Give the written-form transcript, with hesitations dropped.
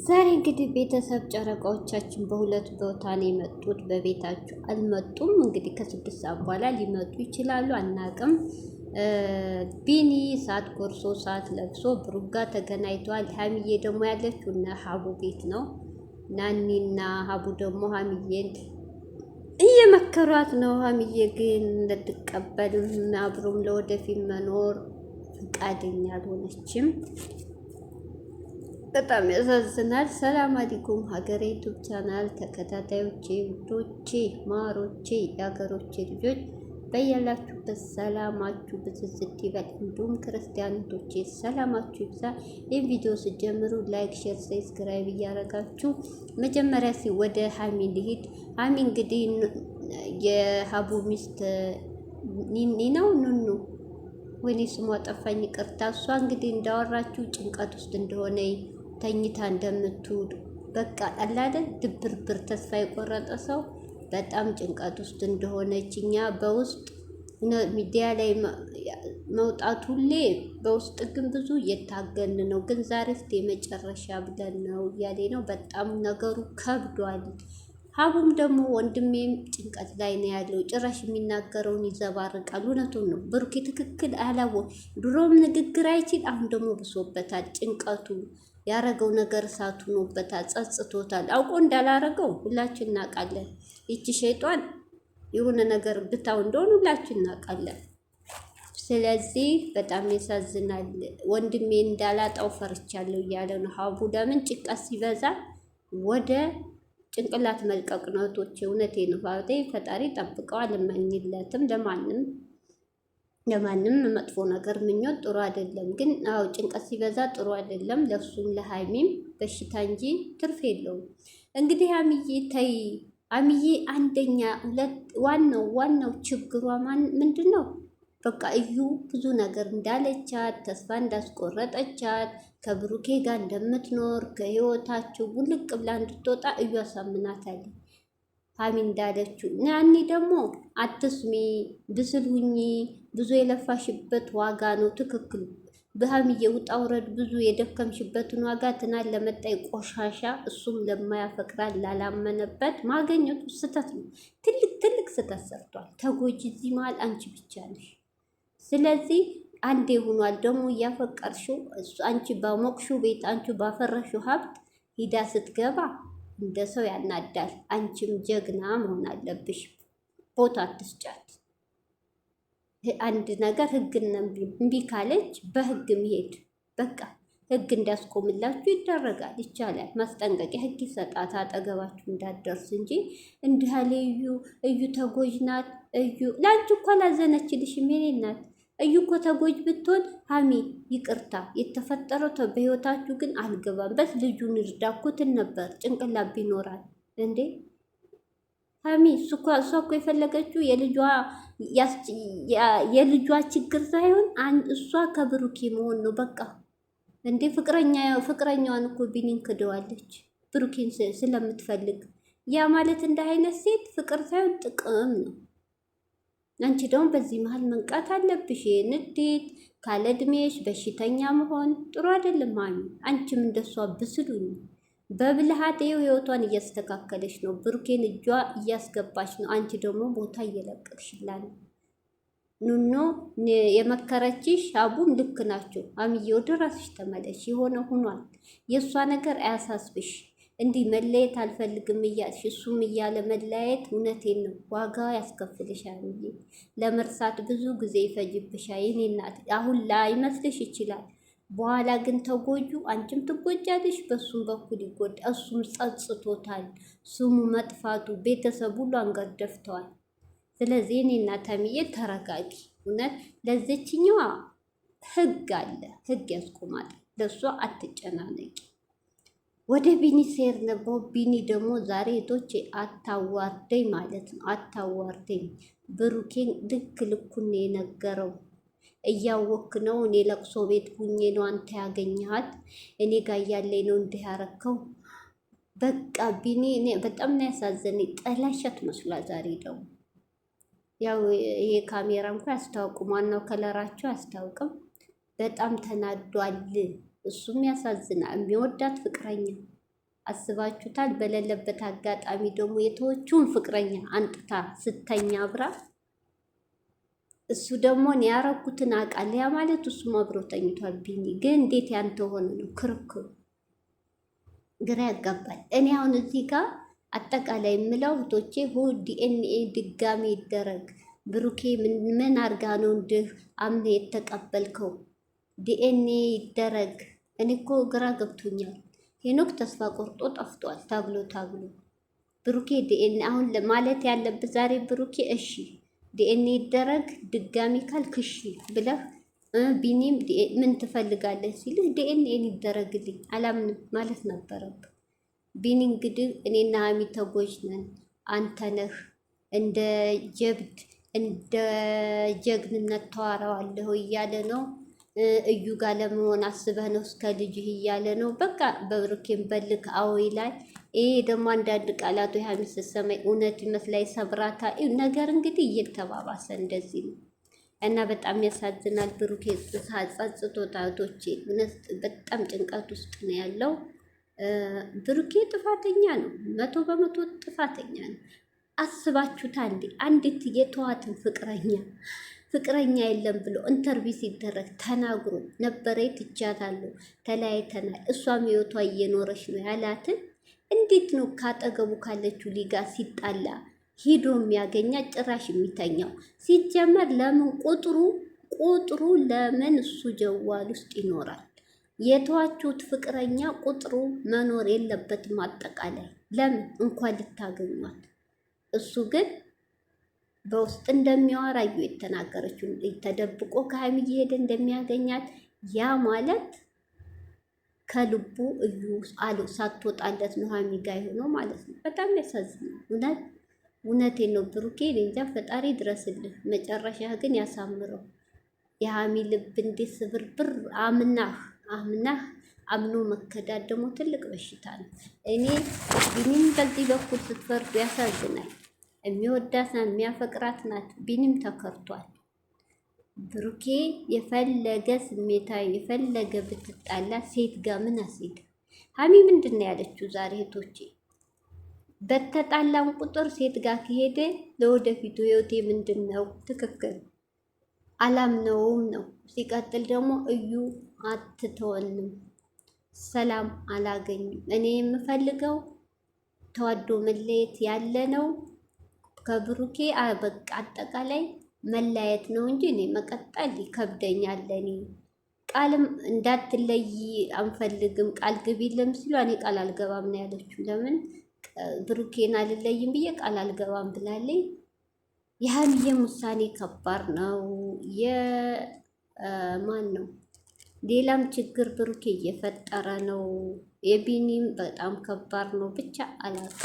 ዛሬ እንግዲህ ቤተሰብ ጨረቃዎቻችን በሁለት ቦታ ነው የመጡት። በቤታችሁ አልመጡም። እንግዲህ ከ6 ሰዓት በኋላ ሊመጡ ይችላሉ፣ አናቅም። ቢኒ ሰዓት ጎርሶ ሰዓት ለብሶ ብሩጋ ተገናኝቷል። ሀሚዬ ደግሞ ያለችው እና ሀቡ ቤት ነው። ናኒና ሀቡ ደግሞ ሀሚዬን እየመከሯት ነው። ሀሚዬ ግን እንድትቀበልም አብሮም ለወደፊት መኖር ፈቃደኛ አልሆነችም። በጣም ያሳዝናል። ሰላም አለይኩም ሀገሬ ዩቱብ ቻናል ተከታታዮቼ፣ ውዶቼ፣ ማሮቼ፣ የሀገሮቼ ልጆች በያላችሁበት ሰላማችሁ ብዝዝት ይበል። እንዲሁም ክርስቲያኖቶቼ ሰላማችሁ ይብዛ። ይህ ቪዲዮ ስጀምሩ ላይክ፣ ሼር፣ ሰብስክራይብ እያደረጋችሁ መጀመሪያ ወደ ሀሚ ልሂድ። ሀሚ እንግዲህ የሀቡ ሚስት ኒኒ ነው ኑኑ ወይኔ ስሟ ጠፋኝ፣ ይቅርታ። እሷ እንግዲህ እንዳወራችሁ ጭንቀት ውስጥ እንደሆነ ተኝታ እንደምትውል በቃ አላደን ድብርብር ተስፋ የቆረጠ ሰው በጣም ጭንቀት ውስጥ እንደሆነች እኛ በውስጥ ሚዲያ ላይ መውጣት ሁሌ በውስጥ ግን ብዙ እየታገልን ነው። ግን ዛሬ እስከ የመጨረሻ ብለን ነው እያሌ ነው። በጣም ነገሩ ከብዷል። ሀቡም ደግሞ ወንድሜም ጭንቀት ላይ ነው ያለው። ጭራሽ የሚናገረውን ይዘባርቃል። እውነቱን ነው። ብሩኬ ትክክል አላወ ድሮም ንግግር አይችል፣ አሁን ደግሞ ብሶበታል። ጭንቀቱ ያረገው ነገር እሳት ሆኖበታል፣ ጸጽቶታል። አውቆ እንዳላረገው ሁላችን እናውቃለን። ይቺ ሸይጧን የሆነ ነገር ብታው እንደሆነ ሁላችን እናውቃለን። ስለዚህ በጣም ያሳዝናል። ወንድሜ እንዳላጣው ፈርቻለሁ እያለ ነው ሀቡ። ለምን ጭንቀት ሲበዛ ወደ ጭንቅላት መልቀቅ ነው። እህቶቼ እውነቴ ነው። ፈጣሪ ጠብቀው፣ አልመኝለትም ለማንም መጥፎ ነገር ምኞት ጥሩ አይደለም። ግን አው ጭንቀት ሲበዛ ጥሩ አይደለም። ለሱም ለሃይሚም በሽታ እንጂ ትርፍ የለውም። እንግዲህ ሀሚዬ ተይ፣ ሀሚዬ አንደኛ ዋናው ችግሯ ምንድን ነው? በቃ እዩ ብዙ ነገር እንዳለቻት፣ ተስፋ እንዳስቆረጠቻት፣ ከብሩኬ ጋር እንደምትኖር ከህይወታቸው ውልቅ ብላ እንድትወጣ እዩ አሳምናታለች። ሀሚ እንዳለችው ያኔ ደግሞ አትስሚ፣ ብስል ሁኚ፣ ብዙ የለፋሽበት ዋጋ ነው። ትክክል በሀሚዬ ውጣ ውረድ ብዙ የደከምሽበትን ዋጋ ትናንት ለመጣይ ቆሻሻ እሱም ለማያፈቅራል ላላመነበት ማገኘቱ ስህተት ነው። ትልቅ ስህተት ሰርቷል። ተጎጂ እዚህ መሀል አንቺ ብቻ ነሽ። ስለዚህ አንዴ ሆኗል። ደግሞ እያፈቀርሽው አንቺ ባሞቅሽው ቤት አንቺ ባፈረሽው ሀብት ሂዳ ስትገባ እንደ ሰው ያናዳል። አንቺም ጀግና መሆን አለብሽ። ቦታ አትስጫት። አንድ ነገር ህግና እምቢ ካለች በህግ መሄድ በቃ ህግ እንዳስቆምላችሁ ይደረጋል፣ ይቻላል። ማስጠንቀቂያ ህግ ይሰጣት አጠገባችሁ እንዳትደርስ እንጂ እንዲህ አለ እዩ ተጎጅ ናት። እዩ ለአንቺ እኮ አላዘነችልሽም የኔ ናት። እዩ እኮ ተጎጅ ብትሆን ሀሚ ይቅርታ የተፈጠረው በህይወታችሁ ግን አልገባም በስ ልጁን እርዳኩትን ነበር ጭንቅላት ቢኖራል እንዴ። ሀሚ እሷ እኮ የፈለገችው የልጇ ችግር ሳይሆን እሷ ከብሩኬ መሆን ነው በቃ። እንዴ ፍቅረኛዋን እኮ ቢኒን ክደዋለች ብሩኬን ስለምትፈልግ። ያ ማለት እንደ አይነት ሴት ፍቅር ሳይሆን ጥቅም ነው። አንቺ ደግሞ በዚህ መሀል መንቃት አለብሽ። ንዴት ካለ እድሜሽ በሽተኛ መሆን ጥሩ አይደለም። አንቺም እንደሷ ብስሉኝ በብልሃት ይኸው ህይወቷን እያስተካከለች ነው። ብሩኬን እጇ እያስገባች ነው። አንቺ ደግሞ ቦታ እየለቀቅሽላት ነው። ኑኖ የመከረችሽ ሀቡም ልክ ናቸው። ሀሚዬ ወደ ራስሽ ተመለሽ። የሆነ ሆኗል። የእሷ ነገር አያሳስብሽ። እንዲህ መለየት አልፈልግም እያልሽ እሱም እያለ መለያየት እውነቴን ነው ዋጋ ያስከፍልሻል። ለመርሳት ብዙ ጊዜ ይፈጅብሻል። የኔ እናት አሁን ላይመስልሽ ይችላል፣ በኋላ ግን ተጎጁ አንቺም ትጎጃለሽ፣ በሱም በኩል ይጎዳ። እሱም ጸጽቶታል። ስሙ መጥፋቱ ቤተሰብ ሁሉ አንገት ደፍተዋል። ስለዚህ የኔ እናት ሀሚዬ ተረጋጊ። እውነት ለዚችኛዋ ህግ አለ፣ ህግ ያስቆማል። ለሷ አትጨናነቂ። ወደ ቢኒ ሴር ነበር። ቢኒ ደግሞ ዛሬ ቶቼ አታዋርደኝ ማለት ነው። አታዋርደኝ። ብሩኬን ልኩን የነገረው እያወክ ነው። እኔ ለቅሶ ቤት ሁኜ ነው አንተ ያገኘሃት፣ እኔ ጋር እያለኝ ነው እንዲህ ያረከው። በቃ ቢኒ እኔ በጣም ነው ያሳዘነኝ። ጠላሸት መስሏል ዛሬ ደግሞ። ያው ይሄ ካሜራ እንኳን ያስታውቁም፣ ዋናው ከለራቸው አያስታውቅም። በጣም ተናዷል። እሱም ያሳዝናል። የሚወዳት ፍቅረኛ አስባችሁታል? በሌለበት አጋጣሚ ደግሞ የተወቹን ፍቅረኛ አንጥታ ስተኛ አብራ እሱ ደግሞ ያረኩትን አውቃለሁ። ያ ማለት እሱም አብሮ ተኝቷል። ቢኒ ግን እንዴት ያንተ ሆነ ነው ክርክሩ፣ ግራ ያጋባል። እኔ አሁን እዚህ ጋር አጠቃላይ የምለው እህቶቼ ዲኤንኤ ድጋሚ ይደረግ። ብሩኬ ምን አርጋ ነው እንድህ አምነ የተቀበልከው? ዲኤንኤ ይደረግ። እኔ እኮ ግራ ገብቶኛል። ሄኖክ ተስፋ ቆርጦ ጠፍቷል። ታግሎ ብሩኬ ዲኤንኤ አሁን ማለት ያለበት ዛሬ ብሩኬ እሺ ዲኤንኤ ይደረግ ድጋሚ ካልክ እሺ ብለህ ቢኒም ምን ትፈልጋለህ ሲልህ ዲኤንኤ ይደረግልኝ አላምንም ማለት ነበረብህ። ቢኒ እንግዲህ እኔና ሀሚ ተጎጅ ነን፣ አንተ ነህ እንደ ጀብድ እንደ ጀግንነት ተዋራዋለሁ እያለ ነው። እዩ ጋር ለመሆን አስበህ ነው እስከ ልጅህ እያለ ነው። በቃ በብሩኬን በልክ አዎ ይላል። ይሄ ደግሞ አንዳንድ ቃላቱ ሀሚ ስትሰማኝ እውነት ይመስላል ሰብራታ ነገር እንግዲህ እየተባባሰ እንደዚህ ነው እና በጣም ያሳዝናል። ብሩኬ ጸጽቶ ታቶቼ በጣም ጭንቀት ውስጥ ነው ያለው። ብሩኬ ጥፋተኛ ነው፣ 100% ጥፋተኛ ነው። አስባችሁታል እንዴ? አንዲት የተዋትን ፍቅረኛ የለም ብሎ ኢንተርቪው ሲደረግ ተናግሮ ነበረ። ትቻታለሁ፣ ተለያይተናል፣ እሷም ህይወቷ እየኖረች ነው ያላትን እንዴት ነው ካጠገቡ ካለችው ሊጋ ሲጣላ ሂዶ የሚያገኛት? ጭራሽ የሚተኛው ሲጀመር ለምን ቁጥሩ ለምን እሱ ጀዋል ውስጥ ይኖራል? የተዋችሁት ፍቅረኛ ቁጥሩ መኖር የለበትም። አጠቃላይ ለምን እንኳን ልታገኟት። እሱ ግን በውስጥ እንደሚያወራ እዩ የተናገረችው ተደብቆ ከሀይሚ እየሄደ እንደሚያገኛት ያ ማለት ከልቡ እዩ አሉ ሳትወጣለት ነው ሀይሚ ጋር የሆነው ማለት ነው። በጣም ያሳዝናል። እውነቴን ነው ብሩኬ፣ እንጃ ፈጣሪ ድረስልህ፣ መጨረሻ ግን ያሳምረው። የሀሚ ልብ እንዴት ስብርብር አምናህ አምኖ መከዳት ደግሞ ትልቅ በሽታ ነው። እኔ ቢኒም በዚህ በኩል ስትፈርዱ ያሳዝናል። የሚወዳት ናት፣ የሚያፈቅራት ናት። ቢኒም ተከርቷል። ብሩኬ የፈለገ ስሜታዊ የፈለገ ብትጣላ ሴት ጋር ምን አስሄድ? ሀሚ ምንድን ነው ያለችው ዛሬ? እህቶቼ በተጣላም ቁጥር ሴት ጋር ከሄደ ለወደፊቱ ህይወቴ ምንድን ነው? ትክክል አላምነውም ነው። ሲቀጥል ደግሞ እዩ አትተወንም፣ ሰላም አላገኝም። እኔ የምፈልገው ተዋዶ መለየት ያለ ነው ከብሩኬ በቃ አጠቃላይ መለያየት ነው እንጂ እኔ መቀጠል ይከብደኛል። እኔ ቃልም እንዳትለይ አንፈልግም ቃል ግቢልም ሲሉ እኔ ቃል አልገባም ነው ያለችው። ለምን ብሩኬን አልለይም ብዬ ቃል አልገባም ብላለኝ። የሀሚዬም ውሳኔ ከባድ ነው። የማን ነው ሌላም ችግር ብሩኬ እየፈጠረ ነው። የቢኒም በጣም ከባድ ነው። ብቻ አላውቅም።